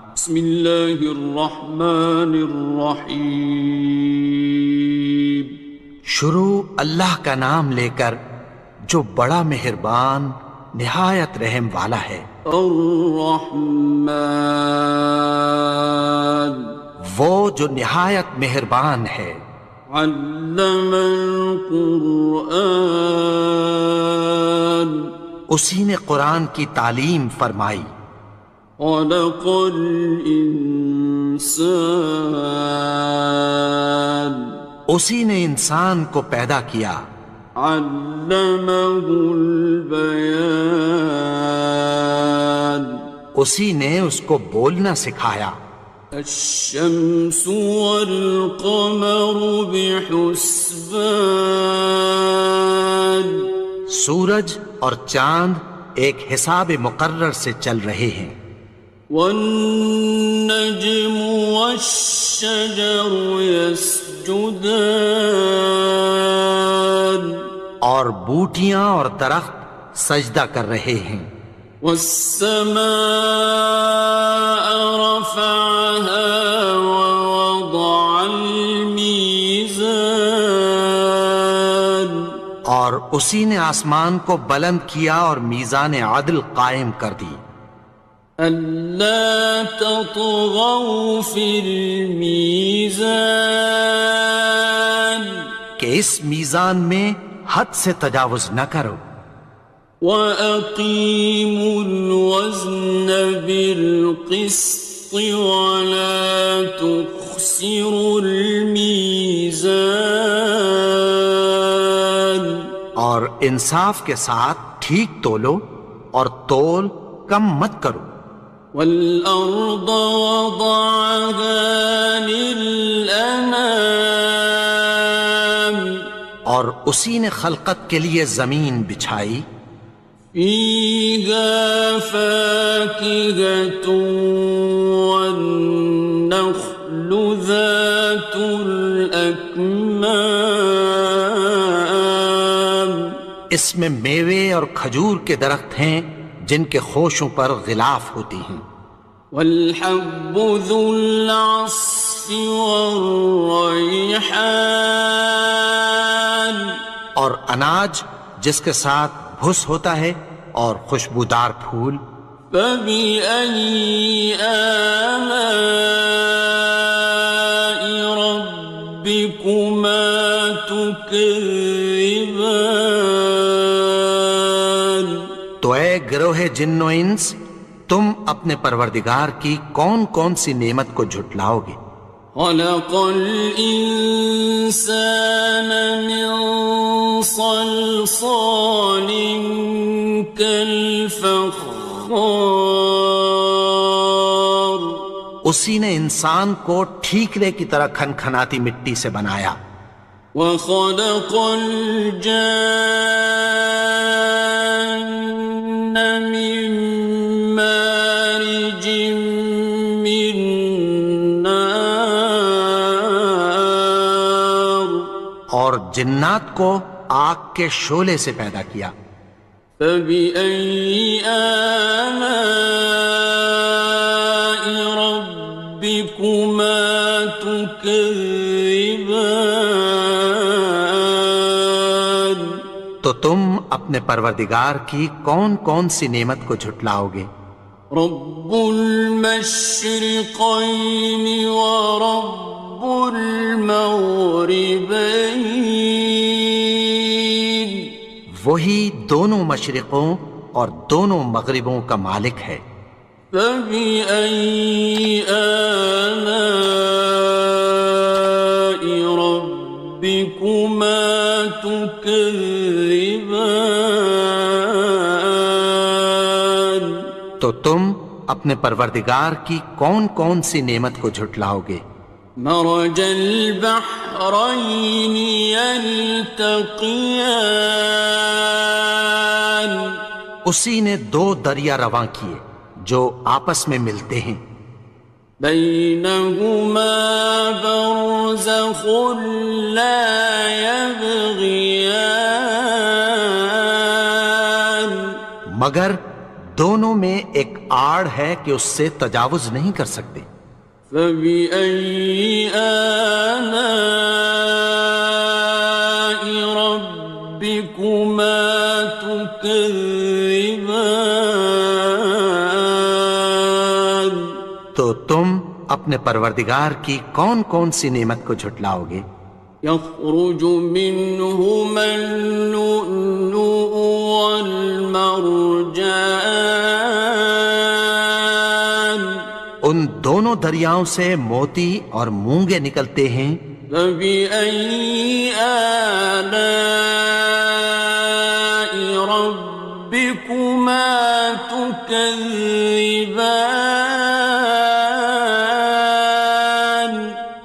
بسم اللہ الرحمن الرحیم۔ شروع اللہ کا نام لے کر جو بڑا مہربان نہایت رحم والا ہے۔ الرحمن، وہ جو نہایت مہربان ہے۔ علم القرآن، اسی نے قرآن کی تعلیم فرمائی۔ خلق الانسان، اسی نے انسان کو پیدا کیا۔ علمہ البیان، اسی نے اس کو بولنا سکھایا۔ الشمس والقمر بحسبان، سورج اور چاند ایک حساب مقرر سے چل رہے ہیں۔ والنجم والشجر يسجدان، اور بوٹیاں اور درخت سجدہ کر رہے ہیں۔ والسماء رفعها ووضع الميزان، اور اسی نے آسمان کو بلند کیا اور میزان عدل قائم کر دی۔ ألا تطغوا في الميزان، کہ اس میزان میں حد سے تجاوز نہ کرو۔ وَأَقِيمُوا الْوَزْنَ بِالْقِسْطِ وَلَا تُخْسِرُوا الْمِيزَانَ، اور انصاف کے ساتھ ٹھیک تولو اور تول کم مت کرو۔ وَالْأَرْضَ وَضَعَهَا لِلْأَنَامِ، اور اسی نے خلقت کے لیے زمین بچھائی۔ فِيهَا فَاكِهَةٌ وَالنَّخْلُ ذَاتُ الْأَكْمَامِ، اس میں میوے اور کھجور کے درخت ہیں جن کے خوشوں پر غلاف ہوتی ہیں۔ وَالْحَبُّ ذُو الْعَصْفِ وَالرَّيْحَانِ، اور اناج جس کے ساتھ بھس ہوتا ہے اور خوشبودار پھول۔ فَبِأَيِّ آلَاءِ رَبِّكُمَا تُكَذِّبَانِ، تو اے گروہ جن و انس، تم اپنے پروردگار کی کون کون سی نعمت کو جھٹلاؤ گے؟ خَلَقَ الْإِنسَانَ مِنْ صَلْصَالٍ كَالْفَخَّارِ، اسی نے انسان کو ٹھیکرے کی طرح کھنکھناتی مٹی سے بنایا۔ وَخَلَقَ الْجَانَّ مِن مَّارِجٍ مِّن نَّارٍ، اور جنات کو آگ کے شعلے سے پیدا کیا۔ فَبِأَيِّ آلَاءِ رَبِّكُمَا تُكَذِّبَانِ، تو تم اپنے پروردگار کی کون کون سی نعمت کو جھٹلاؤ گے؟ رب المشرقين ورب المغربين، وہی دونوں مشرقوں اور دونوں مغربوں کا مالک ہے۔ فَبِأَيِّ آلَاءِ رَبِّكُمَا تُكَذِّبَانِ، تو تم اپنے پروردگار کی کون کون سی نعمت کو جھٹلاؤ گے؟ مرج البحرين يلتقيان، اسی نے دو دریا رواں کیے جو آپس میں ملتے ہیں۔ بينهما برزخ لا يبغيان، مگر دونوں میں ایک آڑ ہے کہ اس سے تجاوز نہیں کر سکتے۔ فبأي آلاء ربكما تكذبان؟ تو تم اپنے پروردگار کی کون کون سی نعمت کو جھٹلاؤ گے؟ يخرج منهما اللؤلؤ والمرجان ان دونوں دریاؤں سے موتی اور مونگے نکلتے ہیں۔ فبأي آلاء ربكما تكذبان؟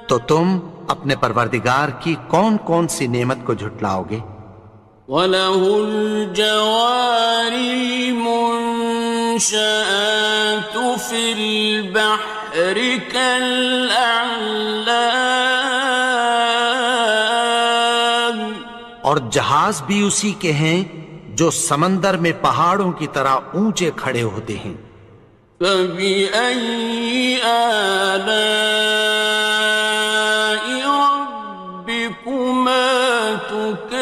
تو تم اپنے پروردگار کی کون کون سی نعمت کو جھٹلاؤ گے؟ وَلَهُ الْجَوَارِ الْمُنشَآتُ فِي الْبَحْرِ كَالْأَعْلَامِ، اور جہاز بھی اسی کے ہیں جو سمندر میں پہاڑوں کی طرح اونچے کھڑے ہوتے ہیں۔ فَبِأَيِّ آلَاءِ رَبِّكُمَا تُكَذِّبَانِ؟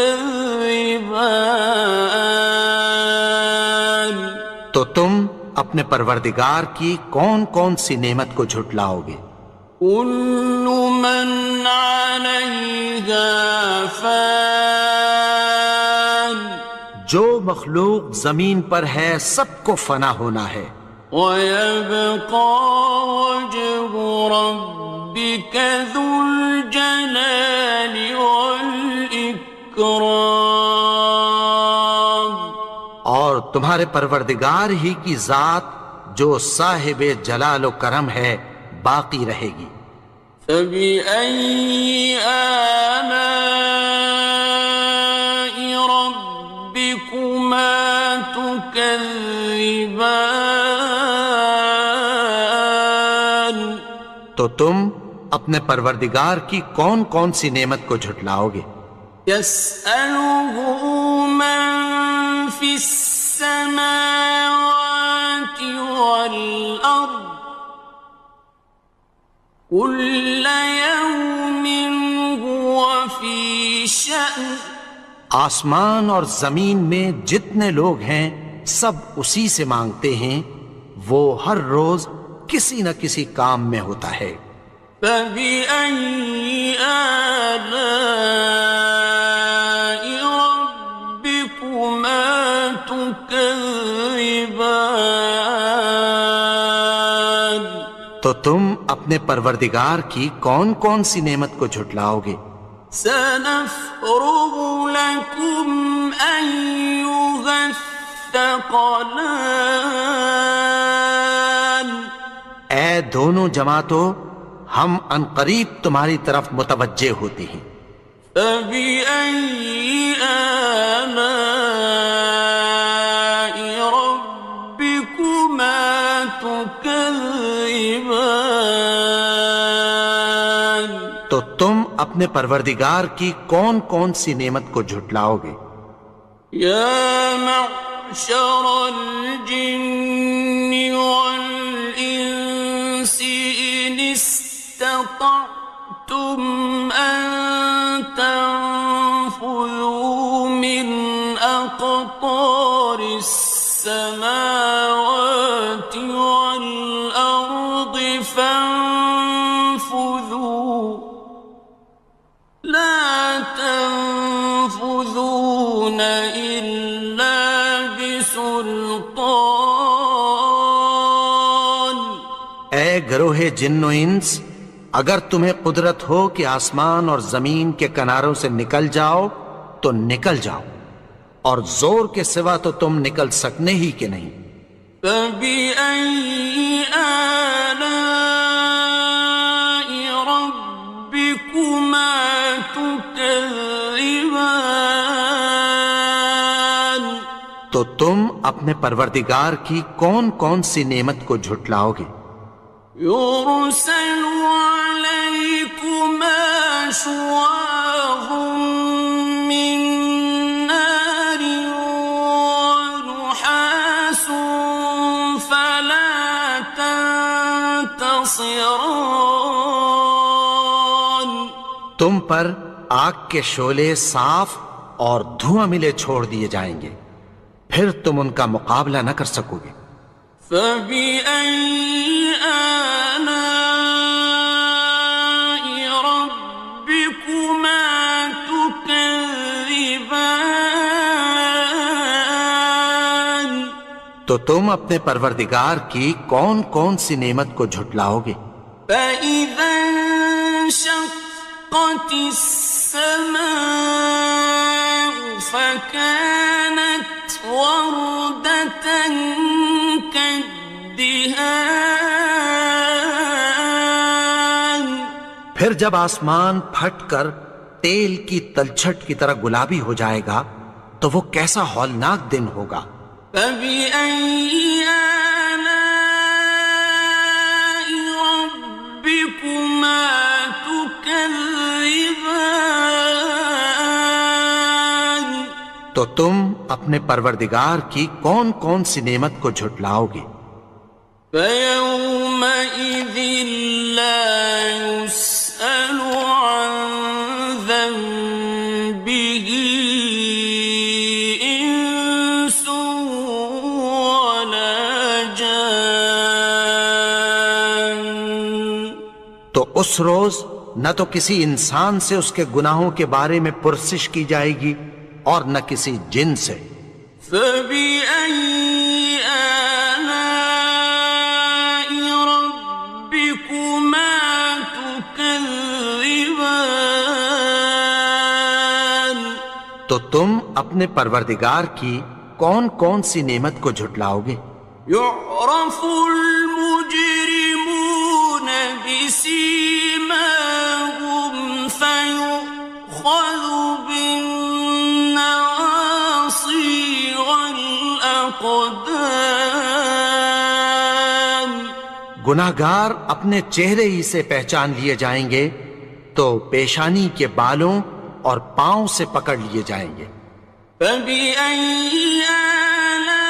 تو تم اپنے پروردگار کی کون کون سی نعمت کو جھٹلاؤ گے؟ كُلُّ مَنْ عَلَيْهَا فَانٍ، جو مخلوق زمین پر ہے سب کو فنا ہونا ہے۔ وَيَبْقَى وَجْهُ رَبِّكَ ذُو الْجَلَالِ وَالْإِكْرَامِ، اور تمہارے پروردگار ہی کی ذات جو صاحب جلال و کرم ہے باقی رہے گی۔ فَبِأَيِّ آلَاءِ رَبِّكُمَا تُكَذِّبَانِ؟ تو تم اپنے پروردگار کی کون کون سی نعمت کو جھٹلاؤ گے؟ يَسْأَلُهُ مَن فِي السَّمَاوَاتِ وَالْأَرْضِ كُلَّ يَوْمٍ هُوَ فِي شَأْنٍ، آسمان اور زمین میں جتنے لوگ ہیں سب اسی سے مانگتے ہیں، وہ ہر روز کسی نہ کسی کام میں ہوتا ہے۔ فَبِأَيِّ آلَاءِ رَبِّكُمَا تُكَذِّبَانِ؟ تو تم اپنے پروردگار کی کون کون سی نعمت کو جھٹلاؤ گے؟ سَنَفْرُغُ لَكُمْ أَيُّهَ الثَّقَلَانِ، اے دونوں جماعتوں، ہم عنقریب تمہاری طرف متوجہ ہوتے ہیں۔ فَبِأَيِّ آلَاءِ رَبِّكُمَا تُكَذِّبَانِ؟ تو تم اپنے پروردگار کی کون کون سی نعمت کو جھٹلاؤ گے؟ يَا مَعْشَرَ الْجِنِّ وَالْإِنسِ إِنِ اسْتَطَعْتُمْ أَن تَنفُذُوا مِنْ أَقْطَارِ السَّمَاوَاتِ وَالْأَرْضِ فَانفُذُوا لَا تَنفُذُونَ إِلَّا بِسُلْطَانٍ۔ اے گروہ جن و انس، اگر تمہیں قدرت ہو کہ آسمان اور زمین کے کناروں سے نکل جاؤ تو نکل جاؤ، اور زور کے سوا تو تم نکل سکنے ہی کے نہیں۔ فَبِأَيِّ آلَاءِ رَبِّكُمَا تُكَذِّبَانِ؟ تو تم اپنے پروردگار کی کون کون سی نعمت کو جھٹلاؤ گے؟ يُرْسَلُ عَلَيْكُمَا شُوَاظٌ مِّن نَّارٍ وَنُحَاسٌ تنتصران تم پر آگ کے شعلے صاف اور دھواں ملے چھوڑ دیے جائیں گے، پھر تم ان کا مقابلہ نہ کر سکو گے۔ فبأي آلاء ربكما تكذبان تو تم اپنے پروردگار کی کون کون سی نعمت کو جھٹلاؤ گے؟ فإذا انشقت السماء فكانت وردة كالدهان پھر جب آسمان پھٹ کر تیل کی تلچھٹ کی طرح گلابی ہو جائے گا تو وہ کیسا ہولناک دن ہوگا۔ فبأي آلاء ربكما تكذبان تو تم اپنے پروردگار کی کون کون سی نعمت کو جھٹلاؤ گے؟ فيومئذ لا يسأل عن ذنبه إنس ولا جان تو اس روز نہ تو کسی انسان سے اس کے گناہوں کے بارے میں پرسش کی جائے گی اور نہ کسی جن سے۔ فبأي آلاء ربكما تكذبان تو تم اپنے پروردگار کی کون کون سی نعمت کو جھٹلاؤ گے؟ يعرف المجرمون بسيماهم فيؤخذ بالنواصي والأقدام گناہگار اپنے چہرے ہی سے پہچان لیے جائیں گے تو پیشانی کے بالوں اور پاؤں سے پکڑ لیے جائیں گے۔ فبأي آلاء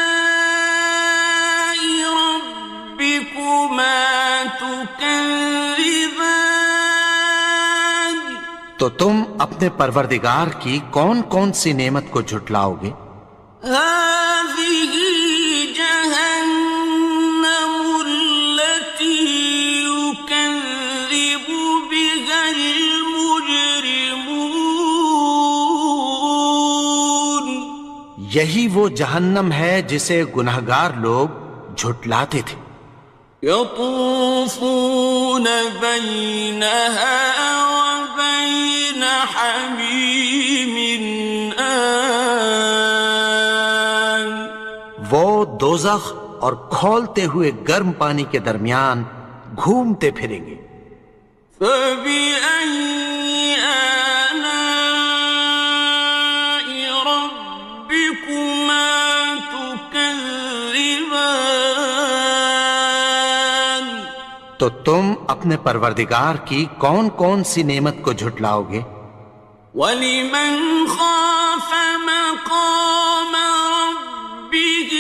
ربكما تكذبان تو تم اپنے پروردگار کی کون کون سی نعمت کو جھٹلاؤ گے؟ هذه جهنم التي يكذب بها المجرمون یہی وہ جہنم ہے جسے گناہگار لوگ جھٹلاتے تھے۔ يطوفون بينها وبين حميم آن وہ دوزخ اور کھولتے ہوئے گرم پانی کے درمیان گھومتے پھریں گے۔ فبأي آلاء ربكما تكذبان تو تم اپنے پروردگار کی کون کون سی نعمت کو جھٹلاؤ گے؟ وَلِمَنْ خَافَ مَقَامَ رَبِّهِ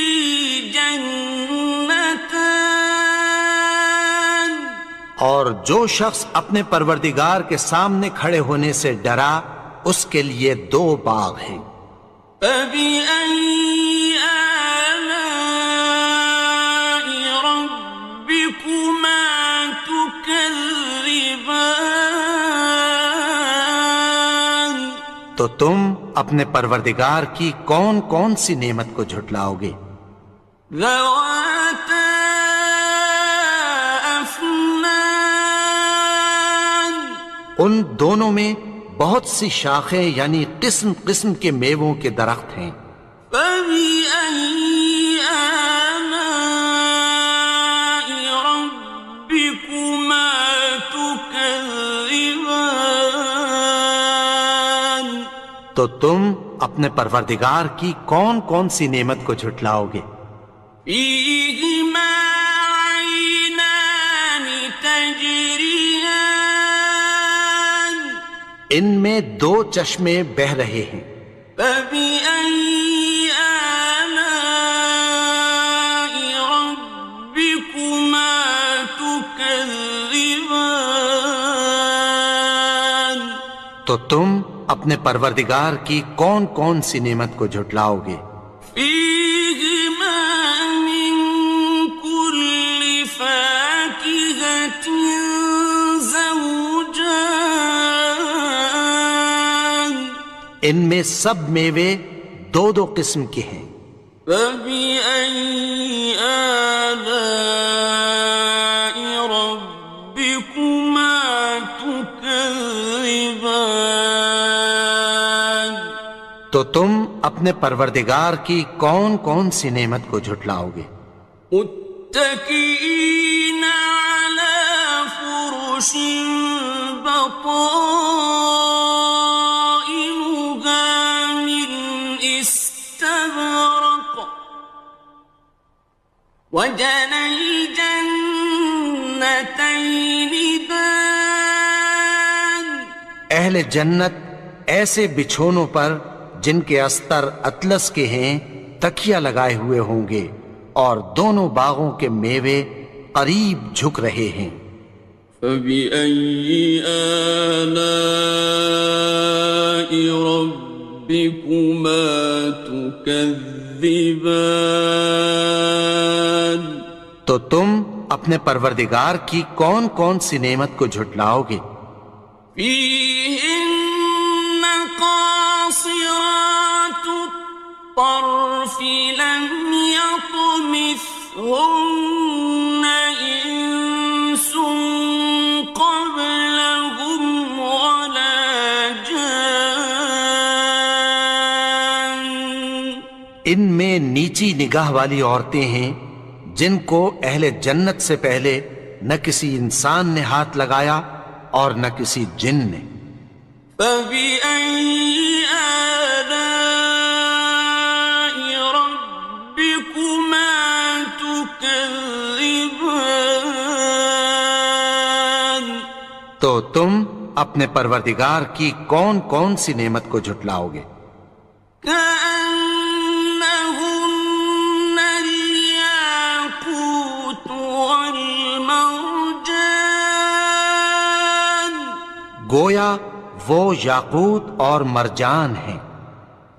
جَنَّتَانِ اور جو شخص اپنے پروردگار کے سامنے کھڑے ہونے سے ڈرا اس کے لیے دو باغ ہیں۔ فَبِأَيِّ آلَاءِ رَبِّكُمَا تُكَذِّبَانِ تو تم اپنے پروردگار کی کون کون سی نعمت کو جھٹلاؤ گے؟ ذَوَاتَا أَفْنَانٍ ان دونوں میں بہت سی شاخیں یعنی قسم قسم کے میووں کے درخت ہیں۔ فَبِأَيِّ آلَاءِ رَبِّكُمَا تُكَذِّبَانِ تو تم اپنے پروردگار کی کون کون سی نعمت کو جھٹلاؤ گے؟ فِيهِمَا عَيْنَانِ تَجْرِيَانِ ان میں دو چشمے بہہ رہے ہیں۔ فَبِأَيِّ آلَاءِ رَبِّكُمَا تُكَذِّبَانِ تكذبان تو تم اپنے پروردگار کی کون کون سی نعمت کو جھٹلاؤ گے؟ فيهما من كل فاكهة زوجان ان میں سب میوے دو دو قسم کے ہیں۔ فبأي آلاء ربكما تكذبان تو تم اپنے پروردگار کی کون کون سی نعمت کو جھٹلاؤ گے؟ متكئين على فرش بطائنها من استبرق وجنى الجنتين دان اہل جنت ایسے بچھونوں پر جن کے استر اطلس کے ہیں تکیہ لگائے ہوئے ہوں گے اور دونوں باغوں کے میوے قریب جھک رہے ہیں۔ فبأي آلاء ربكما تكذبان تو تم اپنے پروردگار کی کون کون سی نعمت کو جھٹلاؤ گے؟ فيهن قاصرات الطرف لم يطمثهن إنس قبلهم ولا جان ان میں نیچی نگاہ والی عورتیں ہیں جن کو اہل جنت سے پہلے نہ کسی انسان نے ہاتھ لگایا اور نہ کسی جن نے۔ فبأي آلاء ربكما تكذبان تو تم اپنے پروردگار کی کون کون سی نعمت کو جھٹلاؤ گے؟ كأنهن الياقوت والمرجان گویا وہ یاقوت اور مرجان ہیں۔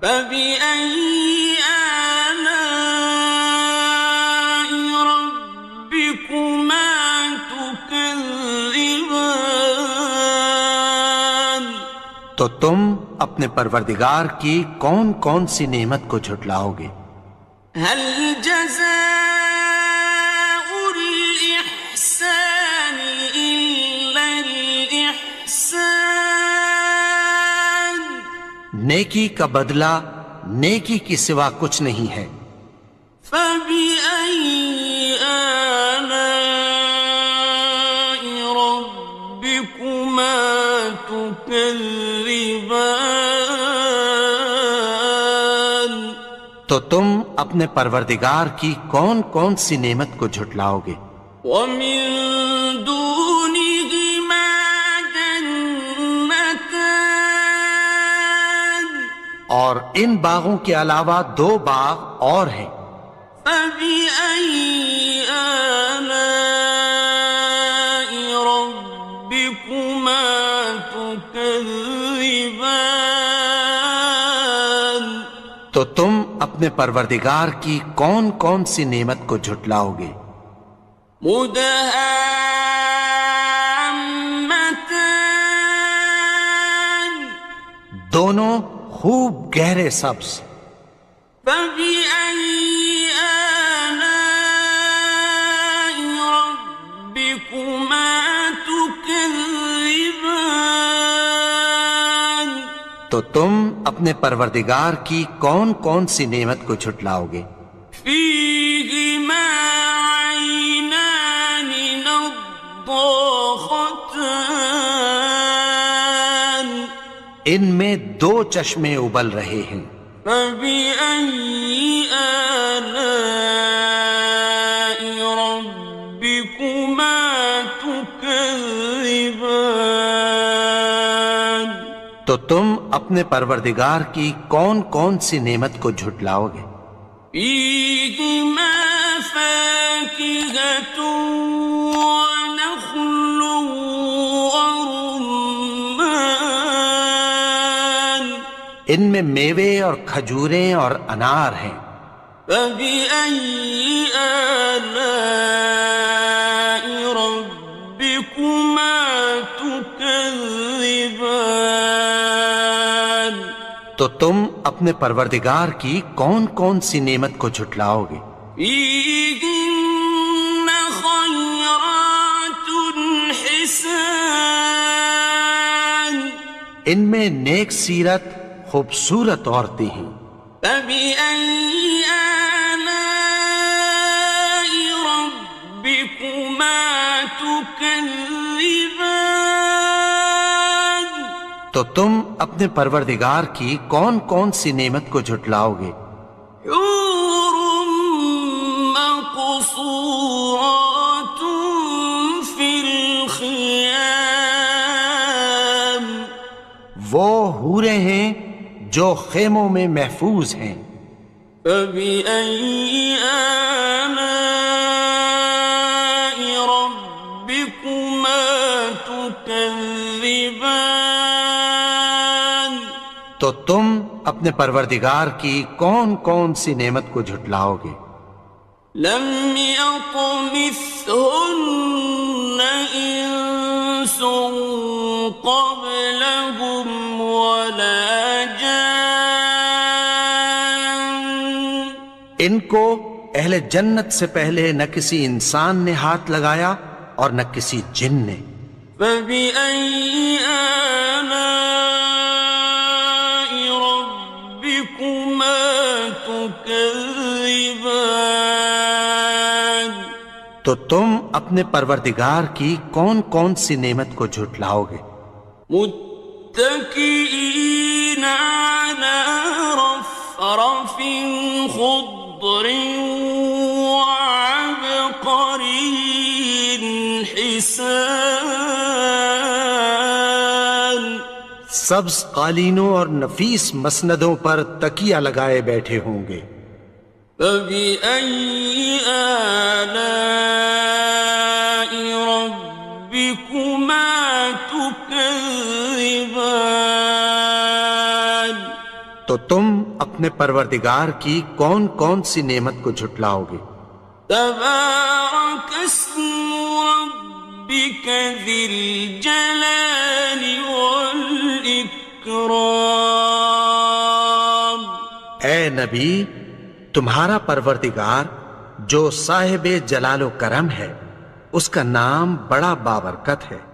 فبأي آلاء ربكما تكذبان تو تم اپنے پروردگار کی کون کون سی نعمت کو جھٹلاؤ گے؟ هل جزاء الإحسان إلا الإحسان نیکی کا بدلہ نیکی کی سوا کچھ نہیں ہے۔ فبأي آلاء ربكما تكذبان تو تم اپنے پروردگار کی کون کون سی نعمت کو جھٹلاؤ گے؟ ومن دونهما جنتان اور ان باغوں کے علاوہ دو باغ اور ہیں۔ فبأي آلاء ربكما تكذبان تو تم اپنے پروردگار کی کون کون سی نعمت کو جھٹلاؤ گے؟ مدهامتان دونوں خوب گہرے سبز۔ فبأي آلاء ربكما تكذبان تو تم اپنے پروردگار کی کون کون سی نعمت کو جھٹلاؤ گے؟ فيهما عينان نضاختان ان میں دو چشمے ابل رہے ہیں۔ فبأي آلاء ربكما تكذبان تو تم اپنے پروردگار کی کون کون سی نعمت کو جھٹلاؤ گے؟ فيهما فاكهة ونخل ان میں میوے اور کھجوریں اور انار ہیں۔ فبأي آلاء ربكما تكذبان؟ تو تم اپنے پروردگار کی کون کون سی نعمت کو جھٹلاؤ گے؟ فيهن خيرات حسان، ان میں نیک سیرت خوبصورت عورتیں ہیں۔ فبأي آلاء ربكما تكذبان؟ تو تم اپنے پروردگار کی کون کون سی نعمت کو جھٹلاؤ گے؟ حور مقصورات في الخيام، وہ حوریں ہیں جو خیموں میں محفوظ ہیں۔ فبأي آلاء ربكما تكذبان؟ تو تم اپنے پروردگار کی کون کون سی نعمت کو جھٹلاؤ گے؟ لم يطمثهن إنس قبلهم ولا جان، ان کو اہل جنت سے پہلے نہ کسی انسان نے ہاتھ لگایا اور نہ کسی جن نے۔ فبأي آلاء ربكما تكذبان؟ تو تم اپنے پروردگار کی کون کون سی نعمت کو جھٹلاؤ گے؟ متكئين على رفرف خضر وعبقري حسان، سبز قالینوں اور نفیس مسندوں پر تکیہ لگائے بیٹھے ہوں گے۔ فبأي آلاء ربكما تكذبان؟ تو تم اپنے پروردگار کی کون کون سی نعمت کو جھٹلاؤ گے؟ تبارك اسم ربك ذي الجلال والإكرام۔ اے نبی، تمہارا پروردگار جو صاحب جلال و کرم ہے، اس کا نام بڑا بابرکت ہے۔